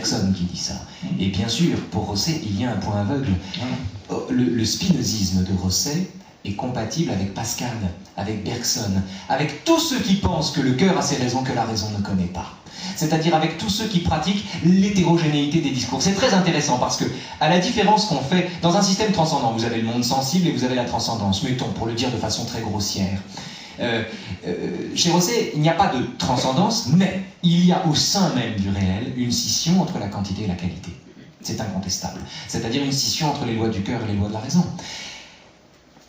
Bergson qui dit ça. Et bien sûr, pour Rosset, il y a un point aveugle. Le spinozisme de Rosset est compatible avec Pascal, avec Bergson, avec tous ceux qui pensent que le cœur a ses raisons que la raison ne connaît pas. C'est-à-dire avec tous ceux qui pratiquent l'hétérogénéité des discours. C'est très intéressant parce que, à la différence qu'on fait dans un système transcendant, vous avez le monde sensible et vous avez la transcendance, mettons, pour le dire de façon très grossière. Chez Rosset, il n'y a pas de transcendance, mais il y a au sein même du réel une scission entre la quantité et la qualité. C'est incontestable. C'est-à-dire une scission entre les lois du cœur et les lois de la raison.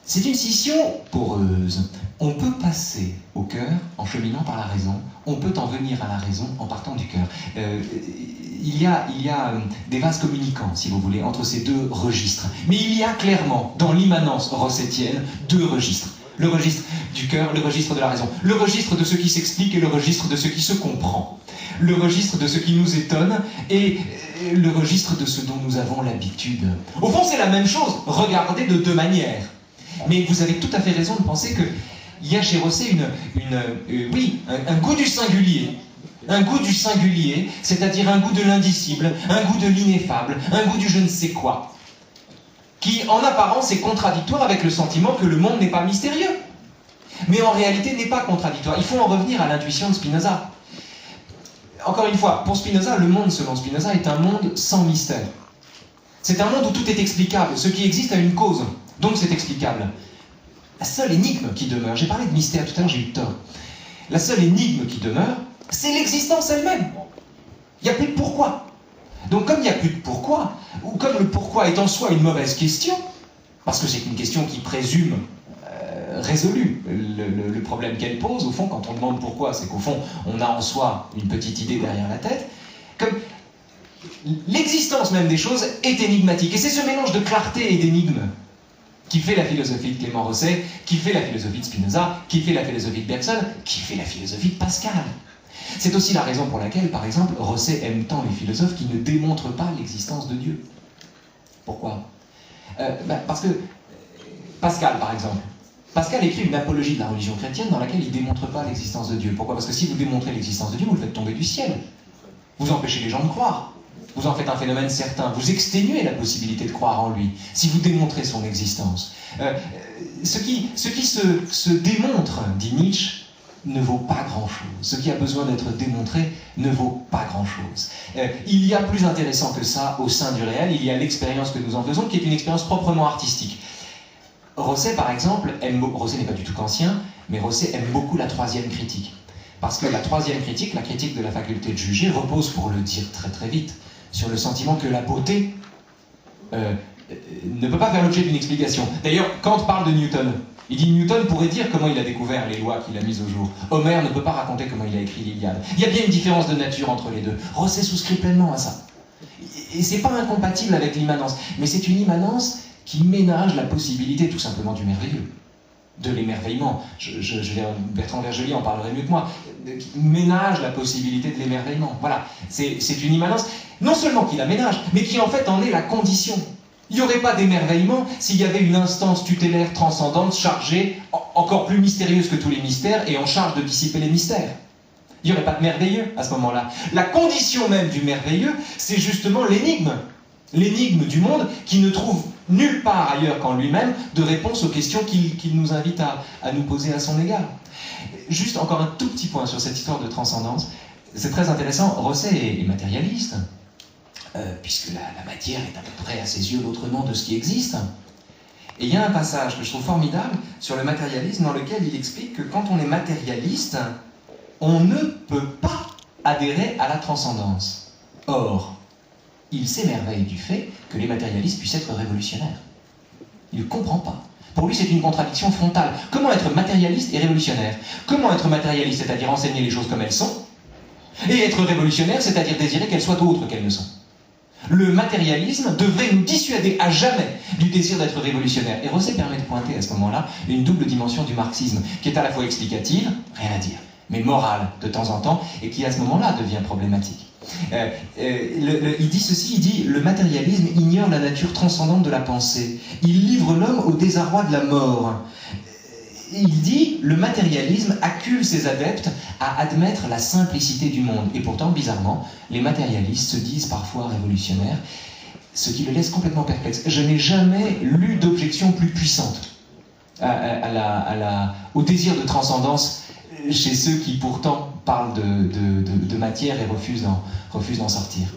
C'est une scission poreuse. On peut passer au cœur en cheminant par la raison, on peut en venir à la raison en partant du cœur. Il y a des vases communicants, si vous voulez, entre ces deux registres. Mais il y a clairement, dans l'immanence rossettienne, deux registres. Le registre du cœur, le registre de la raison. Le registre de ce qui s'explique et le registre de ce qui se comprend. Le registre de ce qui nous étonne et le registre de ce dont nous avons l'habitude. Au fond, c'est la même chose, regardez de deux manières. Mais vous avez tout à fait raison de penser qu'il y a chez Rosset un goût du singulier. Un goût du singulier, c'est-à-dire un goût de l'indicible, un goût de l'ineffable, un goût du je ne sais quoi, qui en apparence est contradictoire avec le sentiment que le monde n'est pas mystérieux. Mais en réalité n'est pas contradictoire. Il faut en revenir à l'intuition de Spinoza. Encore une fois, pour Spinoza, le monde selon Spinoza est un monde sans mystère. C'est un monde où tout est explicable. Ce qui existe a une cause. Donc c'est explicable. La seule énigme qui demeure, j'ai parlé de mystère tout à l'heure, j'ai eu tort. La seule énigme qui demeure, c'est l'existence elle-même. Il n'y a plus de pourquoi. Donc comme il n'y a plus de pourquoi, ou comme le pourquoi est en soi une mauvaise question, parce que c'est une question qui présume résolu le problème qu'elle pose, au fond, quand on demande pourquoi, c'est qu'au fond, on a en soi une petite idée derrière la tête, comme l'existence même des choses est énigmatique. Et c'est ce mélange de clarté et d'énigme qui fait la philosophie de Clément Rosset, qui fait la philosophie de Spinoza, qui fait la philosophie de Bergson, qui fait la philosophie de Pascal. C'est aussi la raison pour laquelle, par exemple, Rosset aime tant les philosophes qui ne démontrent pas l'existence de Dieu. Pourquoi ? Parce que Pascal, par exemple, Pascal écrit une apologie de la religion chrétienne dans laquelle il ne démontre pas l'existence de Dieu. Pourquoi ? Parce que si vous démontrez l'existence de Dieu, vous le faites tomber du ciel. Vous empêchez les gens de croire. Vous en faites un phénomène certain. Vous exténuez la possibilité de croire en lui, si vous démontrez son existence. Ce qui se démontre, dit Nietzsche, ne vaut pas grand-chose. Ce qui a besoin d'être démontré ne vaut pas grand-chose. Il y a plus intéressant que ça au sein du réel. Il y a l'expérience que nous en faisons, qui est une expérience proprement artistique. Rosset, par exemple, Rosset n'est pas du tout kantien, mais Rosset aime beaucoup la troisième critique. Parce que la troisième critique, la critique de la faculté de juger, repose, pour le dire très très vite, sur le sentiment que la beauté ne peut pas faire l'objet d'une explication. D'ailleurs, Kant parle de Newton. Il dit Newton pourrait dire comment il a découvert les lois qu'il a mises au jour. Homère ne peut pas raconter comment il a écrit l'Iliade. Il y a bien une différence de nature entre les deux. Rosset souscrit pleinement à ça. Et c'est pas incompatible avec l'immanence, mais c'est une immanence qui ménage la possibilité tout simplement du merveilleux, de l'émerveillement. Bertrand Vergely en parlerait mieux que moi. Qui ménage la possibilité de l'émerveillement. Voilà, c'est une immanence, non seulement qui la ménage, mais qui en fait en est la condition. Il n'y aurait pas d'émerveillement s'il y avait une instance tutélaire transcendante chargée, encore plus mystérieuse que tous les mystères, et en charge de dissiper les mystères. Il n'y aurait pas de merveilleux à ce moment-là. La condition même du merveilleux, c'est justement l'énigme. L'énigme du monde qui ne trouve nulle part ailleurs qu'en lui-même de réponse aux questions qu'il nous invite à nous poser à son égard. Juste encore un tout petit point sur cette histoire de transcendance. C'est très intéressant. Rosset est matérialiste, puisque la matière est à peu près à ses yeux l'autre nom de ce qui existe. Et il y a un passage que je trouve formidable sur le matérialisme dans lequel il explique que quand on est matérialiste, on ne peut pas adhérer à la transcendance. Or, il s'émerveille du fait que les matérialistes puissent être révolutionnaires. Il ne comprend pas. Pour lui, c'est une contradiction frontale. Comment être matérialiste et révolutionnaire ? Comment être matérialiste, c'est-à-dire enseigner les choses comme elles sont, et être révolutionnaire, c'est-à-dire désirer qu'elles soient autres qu'elles ne sont. Le matérialisme devrait nous dissuader à jamais du désir d'être révolutionnaire. Et Rosset permet de pointer à ce moment-là une double dimension du marxisme, qui est à la fois explicative, rien à dire, mais morale de temps en temps, et qui à ce moment-là devient problématique. Il dit ceci, il dit « Le matérialisme ignore la nature transcendante de la pensée. Il livre l'homme au désarroi de la mort. » il dit, le matérialisme accule ses adeptes à admettre la simplicité du monde. Et pourtant, bizarrement, les matérialistes se disent parfois révolutionnaires, ce qui le laisse complètement perplexe. Je n'ai jamais lu d'objection plus puissante au désir de transcendance chez ceux qui pourtant parlent de matière et refusent d'en sortir.